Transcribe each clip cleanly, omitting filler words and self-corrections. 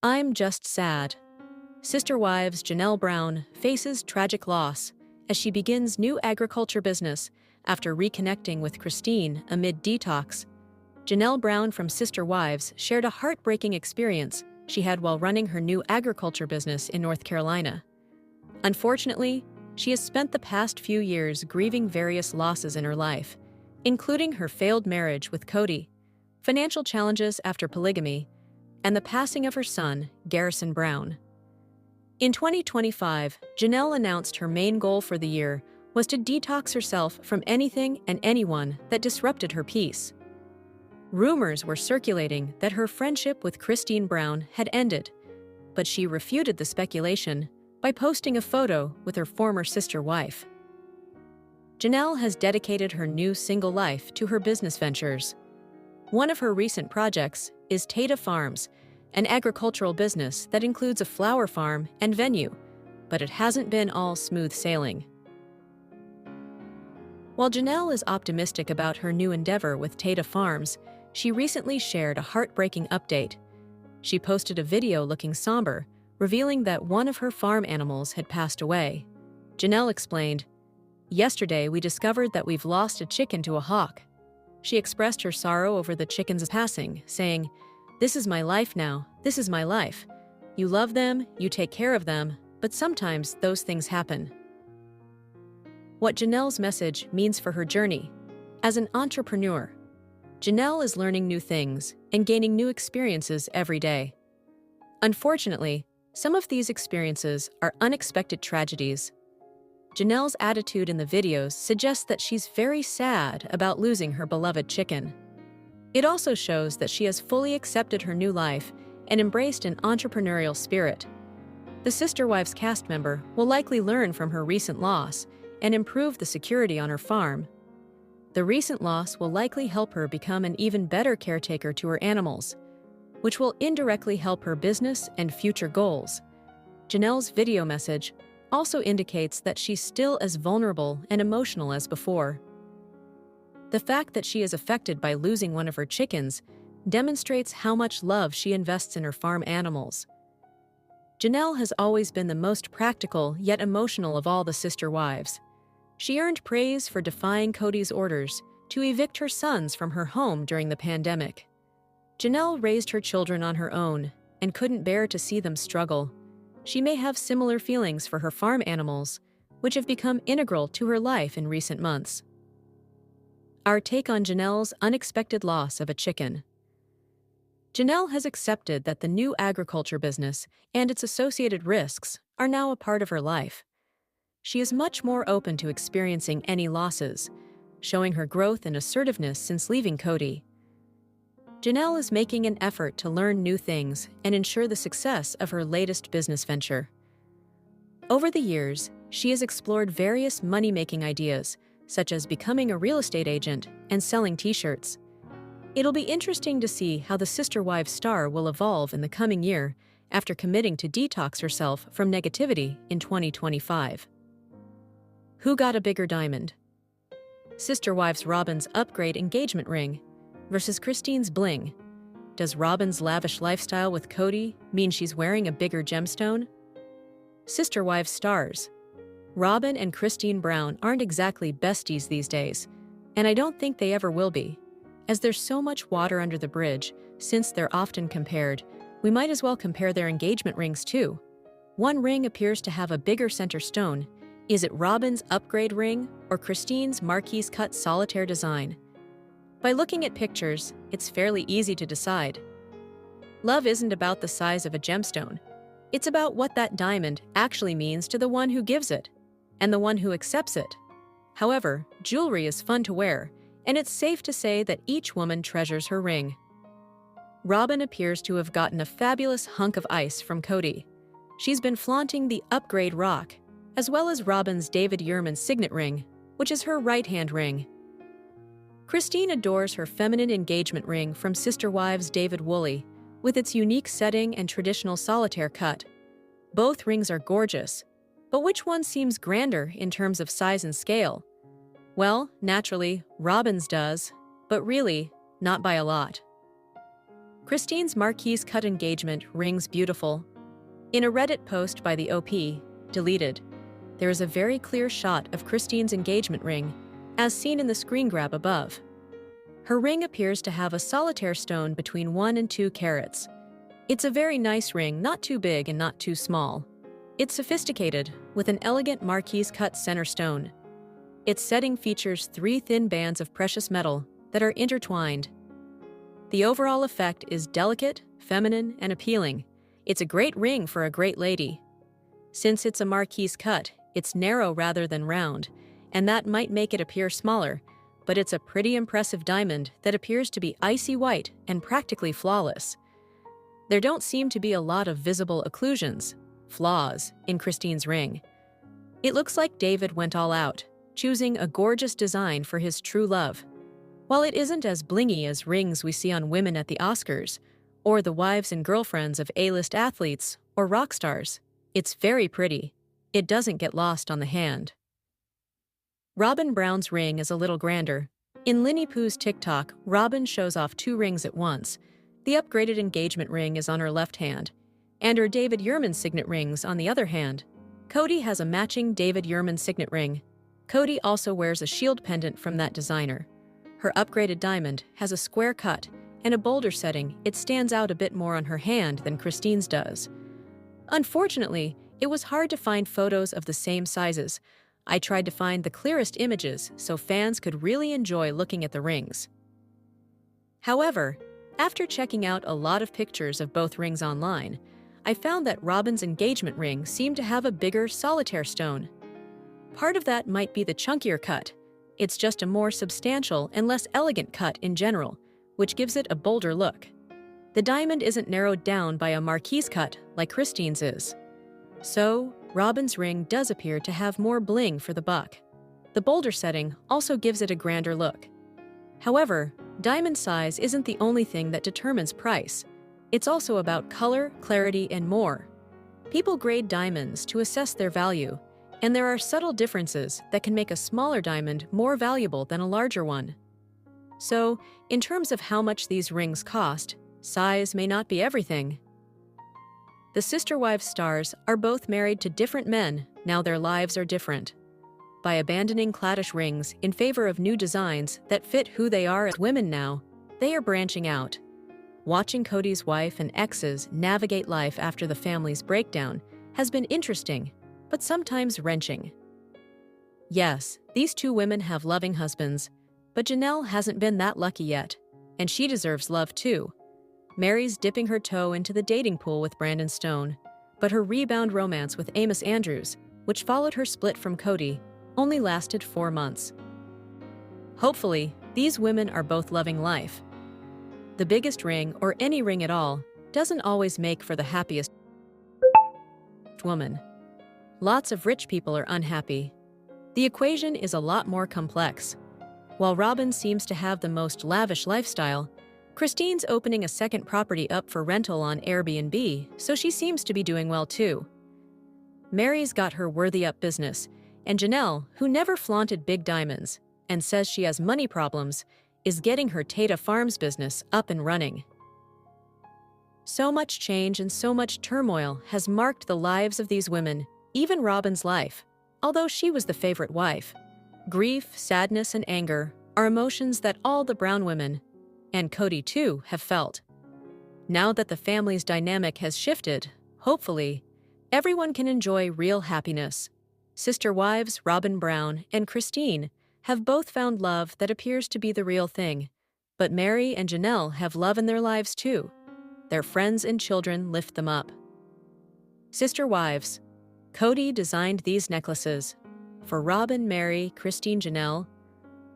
I'm just sad. Sister wives Janelle Brown faces tragic loss as she begins new agriculture business after reconnecting with Christine amid detox. Janelle Brown from Sister Wives shared a heartbreaking experience she had while running her new agriculture business in North Carolina. Unfortunately, she has spent the past few years grieving various losses in her life, including her failed marriage with Kody, financial challenges after polygamy, and the passing of her son, Garrison Brown. In 2025, Janelle announced her main goal for the year was to detox herself from anything and anyone that disrupted her peace. Rumors were circulating that her friendship with Christine Brown had ended, but she refuted the speculation by posting a photo with her former sister wife. Janelle has dedicated her new single life to her business ventures. One of her recent projects is Tata Farms, an agricultural business that includes a flower farm and venue, but it hasn't been all smooth sailing. While Janelle is optimistic about her new endeavor with Tata Farms, she recently shared a heartbreaking update. She posted a video looking somber, revealing that one of her farm animals had passed away. Janelle explained, "Yesterday we discovered that we've lost a chicken to a hawk." She expressed her sorrow over the chicken's passing, saying, "This is my life now, this is my life. You love them, you take care of them, but sometimes those things happen." What Janelle's message means for her journey. As an entrepreneur, Janelle is learning new things and gaining new experiences every day. Unfortunately, some of these experiences are unexpected tragedies. Janelle's attitude in the videos suggests that she's very sad about losing her beloved chicken. It also shows that she has fully accepted her new life and embraced an entrepreneurial spirit. The Sister Wives cast member will likely learn from her recent loss and improve the security on her farm. The recent loss will likely help her become an even better caretaker to her animals, which will indirectly help her business and future goals. Janelle's video message also indicates that she's still as vulnerable and emotional as before. The fact that she is affected by losing one of her chickens demonstrates how much love she invests in her farm animals. Janelle has always been the most practical yet emotional of all the sister wives. She earned praise for defying Kody's orders to evict her sons from her home during the pandemic. Janelle raised her children on her own and couldn't bear to see them struggle. She may have similar feelings for her farm animals, which have become integral to her life in recent months. Our take on Janelle's unexpected loss of a chicken. Janelle has accepted that the new agriculture business and its associated risks are now a part of her life. She is much more open to experiencing any losses, showing her growth and assertiveness since leaving Kody. Janelle is making an effort to learn new things and ensure the success of her latest business venture. Over the years, she has explored various money-making ideas, such as becoming a real estate agent and selling t-shirts. It'll be interesting to see how the Sister Wives star will evolve in the coming year after committing to detox herself from negativity in 2025. Who got a bigger diamond? Sister Wives Robyn's upgrade engagement ring versus Christine's bling. Does Robyn's lavish lifestyle with Kody mean she's wearing a bigger gemstone? Sister Wives stars. Robyn and Christine Brown aren't exactly besties these days, and I don't think they ever will be. As there's so much water under the bridge, since they're often compared, we might as well compare their engagement rings too. One ring appears to have a bigger center stone. Is it Robyn's upgrade ring or Christine's marquise-cut solitaire design? By looking at pictures, it's fairly easy to decide. Love isn't about the size of a gemstone. It's about what that diamond actually means to the one who gives it and the one who accepts it. However, jewelry is fun to wear, and it's safe to say that each woman treasures her ring. Robyn appears to have gotten a fabulous hunk of ice from Kody. She's been flaunting the upgrade rock, as well as Robyn's David Yurman signet ring, which is her right-hand ring. Christine adores her feminine engagement ring from Sister Wives David Woolley, with its unique setting and traditional solitaire cut. Both rings are gorgeous, but which one seems grander in terms of size and scale? Well, naturally, Robyn's does, but really, not by a lot. Christine's Marquise cut engagement ring's beautiful. In a Reddit post by the OP, deleted, there is a very clear shot of Christine's engagement ring, as seen in the screen grab above. Her ring appears to have a solitaire stone between 1 and 2 carats. It's a very nice ring, not too big and not too small. It's sophisticated, with an elegant Marquise-cut center stone. Its setting features 3 thin bands of precious metal that are intertwined. The overall effect is delicate, feminine, and appealing. It's a great ring for a great lady. Since it's a Marquise cut, it's narrow rather than round, and that might make it appear smaller, but it's a pretty impressive diamond that appears to be icy white and practically flawless. There don't seem to be a lot of visible occlusions, flaws, in Christine's ring. It looks like David went all out, choosing a gorgeous design for his true love. While it isn't as blingy as rings we see on women at the Oscars, or the wives and girlfriends of A-list athletes or rock stars, it's very pretty. It doesn't get lost on the hand. Robin Brown's ring is a little grander. In Winnie Pooh's TikTok, Robin shows off 2 rings at once. The upgraded engagement ring is on her left hand, and her David Yurman signet rings on the other hand. Kody has a matching David Yurman signet ring. Kody also wears a shield pendant from that designer. Her upgraded diamond has a square cut and a bolder setting. It stands out a bit more on her hand than Christine's does. Unfortunately, it was hard to find photos of the same sizes. I tried to find the clearest images so fans could really enjoy looking at the rings. However, after checking out a lot of pictures of both rings online, I found that Robin's engagement ring seemed to have a bigger solitaire stone. Part of that might be the chunkier cut. It's just a more substantial and less elegant cut in general, which gives it a bolder look. The diamond isn't narrowed down by a Marquise cut like Christine's is. So, Robin's ring does appear to have more bling for the buck. The bolder setting also gives it a grander look. However, diamond size isn't the only thing that determines price. It's also about color, clarity, and more. People grade diamonds to assess their value, and there are subtle differences that can make a smaller diamond more valuable than a larger one. So, in terms of how much these rings cost, size may not be everything. The Sister Wives stars are both married to different men, now their lives are different. By abandoning claddish rings in favor of new designs that fit who they are as women now, they are branching out. Watching Kody's wife and exes navigate life after the family's breakdown has been interesting, but sometimes wrenching. Yes, these 2 women have loving husbands, but Janelle hasn't been that lucky yet, and she deserves love too. Mary's dipping her toe into the dating pool with Brandon Stone, but her rebound romance with Amos Andrews, which followed her split from Kody, only lasted 4 months. Hopefully, these women are both loving life. The biggest ring, or any ring at all, doesn't always make for the happiest woman. Lots of rich people are unhappy. The equation is a lot more complex. While Robin seems to have the most lavish lifestyle, Christine's opening a second property up for rental on Airbnb, so she seems to be doing well too. Mary's got her worthy up business, and Janelle, who never flaunted big diamonds and says she has money problems, is getting her Tata Farms business up and running. So much change and so much turmoil has marked the lives of these women, even Robin's life, although she was the favorite wife. Grief, sadness, and anger are emotions that all the Brown women, and Kody too, have felt. Now that the family's dynamic has shifted, hopefully, everyone can enjoy real happiness. Sister wives Robin Brown and Christine have both found love that appears to be the real thing, but Mary and Janelle have love in their lives too. Their friends and children lift them up. Sister wives. Kody designed these necklaces. For Robin, Mary, Christine, Janelle,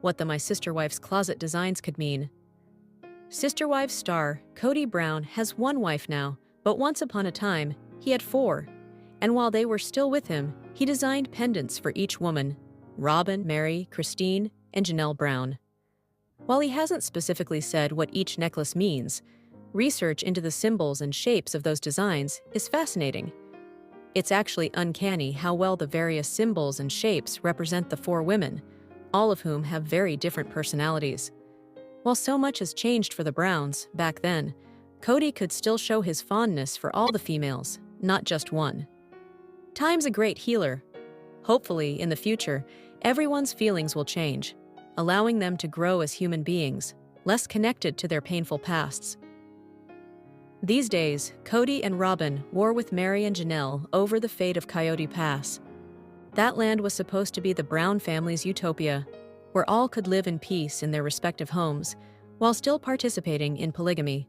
what the My Sister Wife's Closet designs could mean. Sister Wives star Kody Brown has 1 wife now, but once upon a time, he had 4. And while they were still with him, he designed pendants for each woman: Robin, Mary, Christine, and Janelle Brown. While he hasn't specifically said what each necklace means, research into the symbols and shapes of those designs is fascinating. It's actually uncanny how well the various symbols and shapes represent the 4 women, all of whom have very different personalities. While so much has changed for the Browns back then, Kody could still show his fondness for all the females, not just one. Time's a great healer. Hopefully, in the future, everyone's feelings will change, allowing them to grow as human beings, less connected to their painful pasts. These days, Kody and Robin war with Mary and Janelle over the fate of Coyote Pass. That land was supposed to be the Brown family's utopia, where all could live in peace in their respective homes, while still participating in polygamy.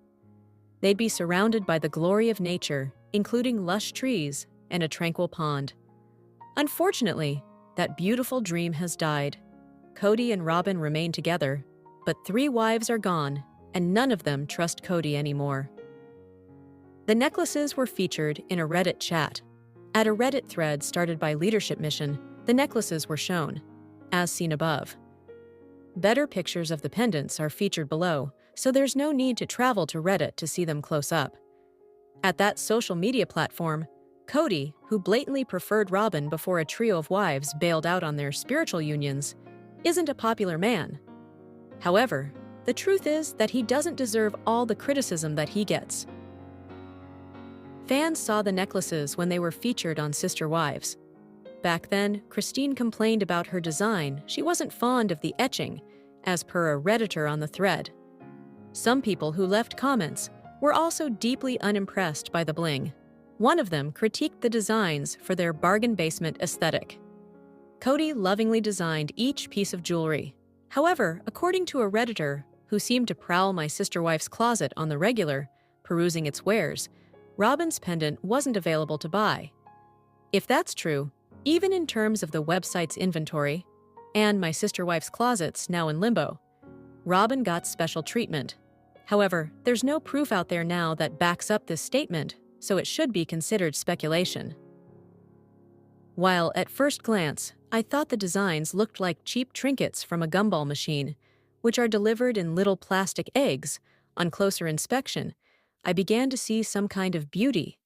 They'd be surrounded by the glory of nature, including lush trees and a tranquil pond. Unfortunately, that beautiful dream has died. Kody and Robin remain together, but 3 wives are gone, and none of them trust Kody anymore. The necklaces were featured in a Reddit chat. At a Reddit thread started by Leadership Mission, the necklaces were shown, as seen above. Better pictures of the pendants are featured below, so there's no need to travel to Reddit to see them close up. At that social media platform, Kody, who blatantly preferred Robin before a trio of wives bailed out on their spiritual unions, isn't a popular man. However, the truth is that he doesn't deserve all the criticism that he gets. Fans saw the necklaces when they were featured on Sister Wives. Back then, Christine complained about her design. She wasn't fond of the etching, as per a Redditor on the thread. Some people who left comments were also deeply unimpressed by the bling. One of them critiqued the designs for their bargain basement aesthetic. Kody lovingly designed each piece of jewelry. However, according to a Redditor who seemed to prowl my sister wife's closet on the regular, perusing its wares, Robin's pendant wasn't available to buy. If that's true, even in terms of the website's inventory, and my sister wife's closets now in limbo, Robin got special treatment. However, there's no proof out there now that backs up this statement, so it should be considered speculation. While at first glance, I thought the designs looked like cheap trinkets from a gumball machine, which are delivered in little plastic eggs, on closer inspection, I began to see some kind of beauty.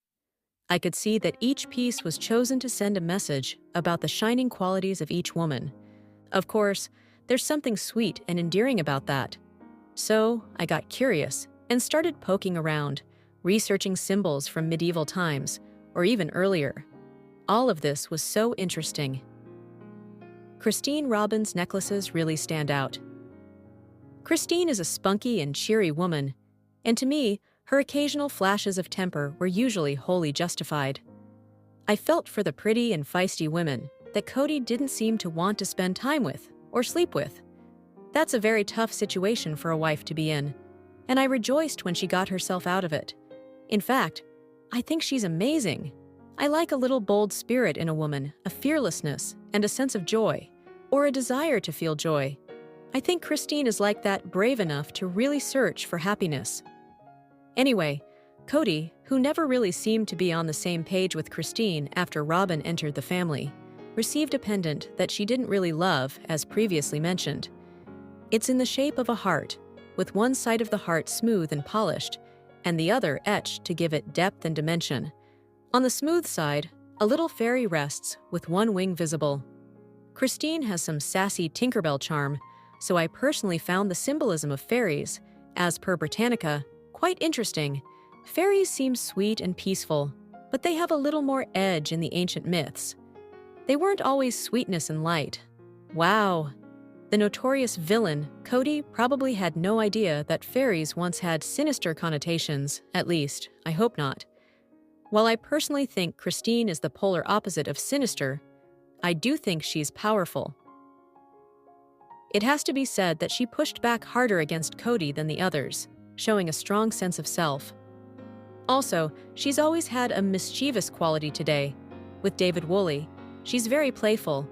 I could see that each piece was chosen to send a message about the shining qualities of each woman. Of course, there's something sweet and endearing about that. So, I got curious and started poking around, researching symbols from medieval times, or even earlier. All of this was so interesting. Christine Robin's necklaces really stand out. Christine is a spunky and cheery woman, and to me, her occasional flashes of temper were usually wholly justified. I felt for the pretty and feisty women that Kody didn't seem to want to spend time with or sleep with. That's a very tough situation for a wife to be in, and I rejoiced when she got herself out of it. In fact, I think she's amazing. I like a little bold spirit in a woman, a fearlessness, and a sense of joy, or a desire to feel joy. I think Christine is like that, brave enough to really search for happiness. Anyway, Kody, who never really seemed to be on the same page with Christine after Robin entered the family, received a pendant that she didn't really love, as previously mentioned. It's in the shape of a heart, with one side of the heart smooth and polished, and the other etched to give it depth and dimension. On the smooth side, a little fairy rests with one wing visible. Christine has some sassy Tinkerbell charm, so I personally found the symbolism of fairies, as per Britannica, quite interesting. Fairies seem sweet and peaceful, but they have a little more edge in the ancient myths. They weren't always sweetness and light. Wow! The notorious villain, Kody, probably had no idea that fairies once had sinister connotations, at least, I hope not. While I personally think Christine is the polar opposite of sinister, I do think she's powerful. It has to be said that she pushed back harder against Kody than the others, showing a strong sense of self. Also, she's always had a mischievous quality today. With David Woolley, she's very playful.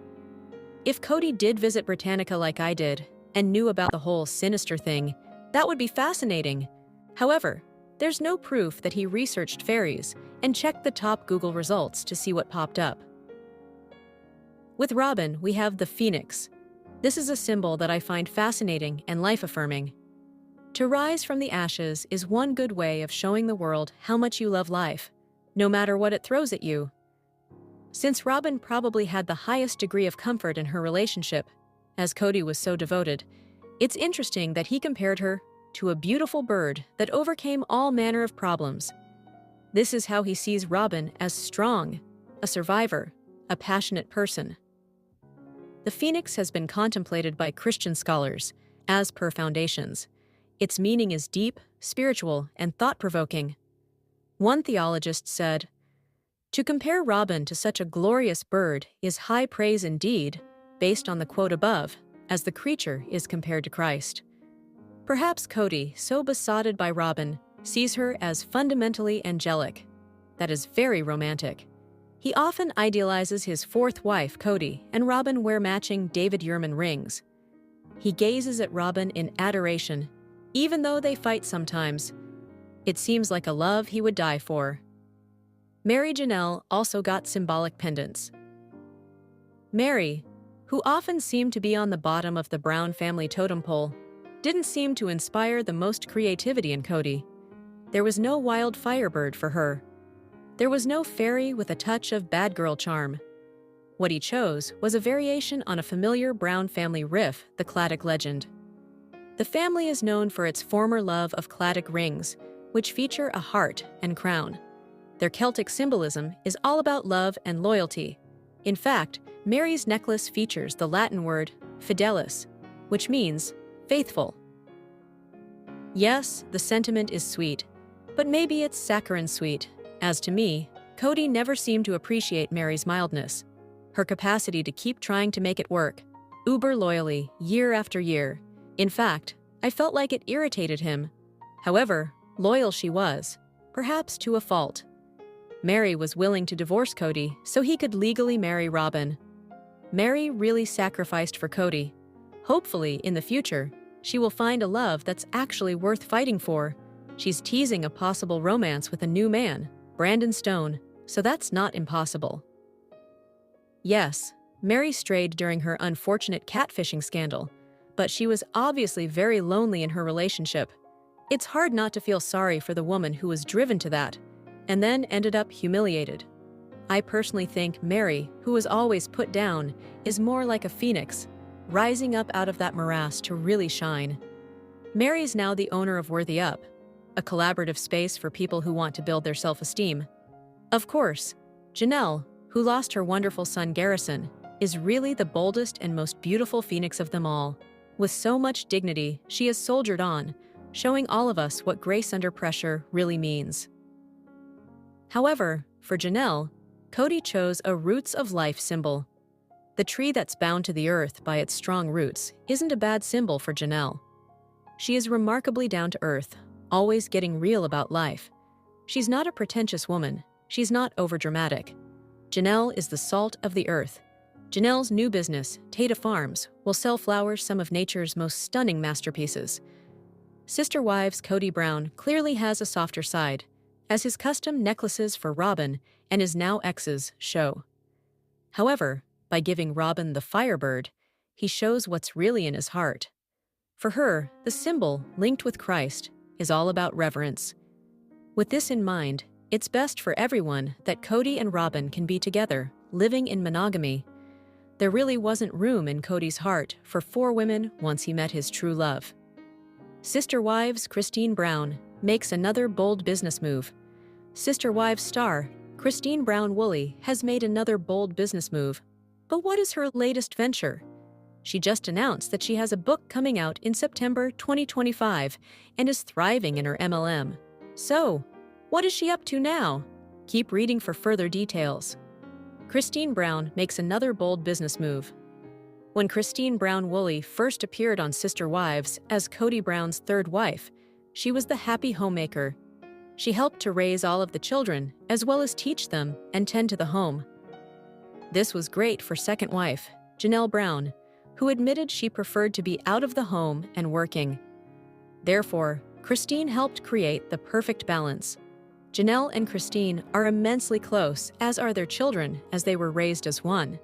If Kody did visit Britannica like I did, and knew about the whole sinister thing, that would be fascinating. However, there's no proof that he researched fairies and checked the top Google results to see what popped up. With Robin, we have the phoenix. This is a symbol that I find fascinating and life-affirming. To rise from the ashes is one good way of showing the world how much you love life, no matter what it throws at you. Since Robin probably had the highest degree of comfort in her relationship, as Kody was so devoted, it's interesting that he compared her to a beautiful bird that overcame all manner of problems. This is how he sees Robin: as strong, a survivor, a passionate person. The phoenix has been contemplated by Christian scholars as per Foundations. Its meaning is deep, spiritual, and thought-provoking. One theologist said, "To compare Robin to such a glorious bird is high praise indeed, based on the quote above, as the creature is compared to Christ." Perhaps Kody, so besotted by Robin, sees her as fundamentally angelic. That is very romantic. He often idealizes his fourth wife, Kody, and Robin wear matching David Yurman rings. He gazes at Robin in adoration, even though they fight sometimes. It seems like a love he would die for. Mary Janelle also got symbolic pendants. Mary, who often seemed to be on the bottom of the Brown family totem pole, didn't seem to inspire the most creativity in Kody. There was no wild firebird for her. There was no fairy with a touch of bad girl charm. What he chose was a variation on a familiar Brown family riff, the Claddagh legend. The family is known for its former love of Claddagh rings, which feature a heart and crown. Their Celtic symbolism is all about love and loyalty. In fact, Mary's necklace features the Latin word fidelis, which means faithful. Yes, the sentiment is sweet, but maybe it's saccharine sweet. As to me, Kody never seemed to appreciate Mary's mildness, her capacity to keep trying to make it work, uber loyally, year after year. In fact, I felt like it irritated him. However, loyal she was, perhaps to a fault. Mary was willing to divorce Kody so he could legally marry Robin. Mary really sacrificed for Kody. Hopefully, in the future, she will find a love that's actually worth fighting for. She's teasing a possible romance with a new man, Brandon Stone, so that's not impossible. Yes, Mary strayed during her unfortunate catfishing scandal, but she was obviously very lonely in her relationship. It's hard not to feel sorry for the woman who was driven to that, and then ended up humiliated. I personally think Mary, who was always put down, is more like a phoenix, rising up out of that morass to really shine. Mary's now the owner of Worthy Up, a collaborative space for people who want to build their self-esteem. Of course, Janelle, who lost her wonderful son Garrison, is really the boldest and most beautiful phoenix of them all. With so much dignity, she has soldiered on, showing all of us what grace under pressure really means. However, for Janelle, Kody chose a roots of life symbol. The tree that's bound to the earth by its strong roots isn't a bad symbol for Janelle. She is remarkably down to earth, always getting real about life. She's not a pretentious woman. She's not overdramatic. Janelle is the salt of the earth. Janelle's new business, Tata Farms, will sell flowers, some of nature's most stunning masterpieces. Sister Wives Kody Brown clearly has a softer side, as his custom necklaces for Robin and his now exes show. However, by giving Robin the Firebird, he shows what's really in his heart. For her, the symbol, linked with Christ, is all about reverence. With this in mind, it's best for everyone that Kody and Robin can be together, living in monogamy. There really wasn't room in Kody's heart for 4 women once he met his true love. Sister Wives Christine Brown makes another bold business move. Sister Wives star Christine Brown Woolley has made another bold business move. But what is her latest venture? She just announced that she has a book coming out in September 2025 and is thriving in her MLM. So, what is she up to now? Keep reading for further details. Christine Brown makes another bold business move. When Christine Brown Woolley first appeared on Sister Wives as Kody Brown's third wife, she was the happy homemaker. She helped to raise all of the children, as well as teach them and tend to the home. This was great for second wife, Janelle Brown, who admitted she preferred to be out of the home and working. Therefore, Christine helped create the perfect balance. Janelle and Christine are immensely close, as are their children, as they were raised as one.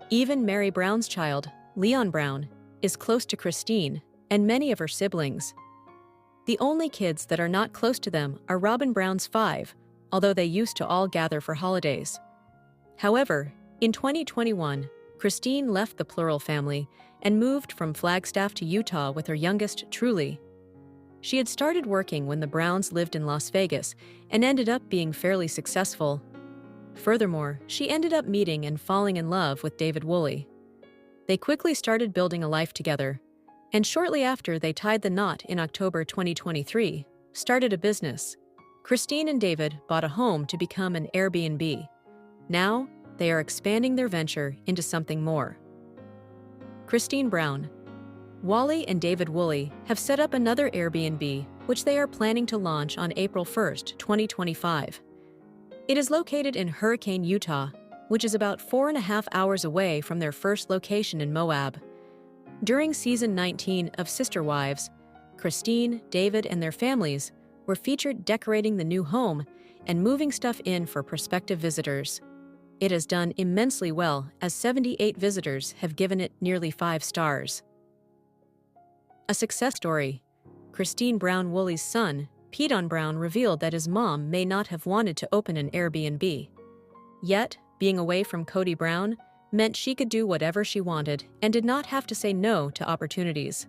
Even Mary Brown's child, Leon Brown, is close to Christine and many of her siblings. The only kids that are not close to them are Robin Brown's 5, although they used to all gather for holidays. However, in 2021, Christine left the plural family and moved from Flagstaff to Utah with her youngest, Truly. She had started working when the Browns lived in Las Vegas and ended up being fairly successful. Furthermore, she ended up meeting and falling in love with David Woolley. They quickly started building a life together, and shortly after they tied the knot in October 2023, started a business. Christine and David bought a home to become an Airbnb. Now, they are expanding their venture into something more. Christine Brown. Wally and David Woolley have set up another Airbnb, which they are planning to launch on April 1, 2025. It is located in Hurricane, Utah, which is about 4.5 hours away from their first location in Moab. During season 19 of Sister Wives, Christine, David, and their families were featured decorating the new home and moving stuff in for prospective visitors. It has done immensely well, as 78 visitors have given it nearly 5 stars. A success story. Christine Brown Woolley's son, Pedon Brown, revealed that his mom may not have wanted to open an Airbnb. Yet, being away from Kody Brown meant she could do whatever she wanted and did not have to say no to opportunities.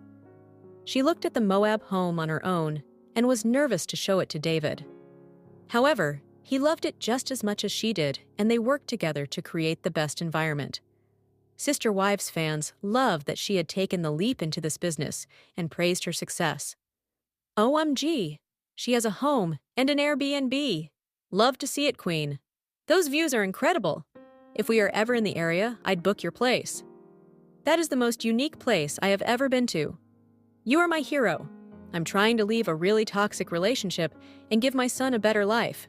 She looked at the Moab home on her own and was nervous to show it to David. However, he loved it just as much as she did, and they worked together to create the best environment. Sister Wives fans loved that she had taken the leap into this business and praised her success. OMG! She has a home and an Airbnb. Love to see it, Queen. Those views are incredible. If we are ever in the area, I'd book your place. That is the most unique place I have ever been to. You are my hero. I'm trying to leave a really toxic relationship and give my son a better life.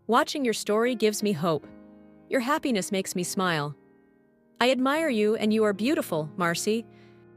Watching your story gives me hope. Your happiness makes me smile. I admire you, and you are beautiful, Marcy.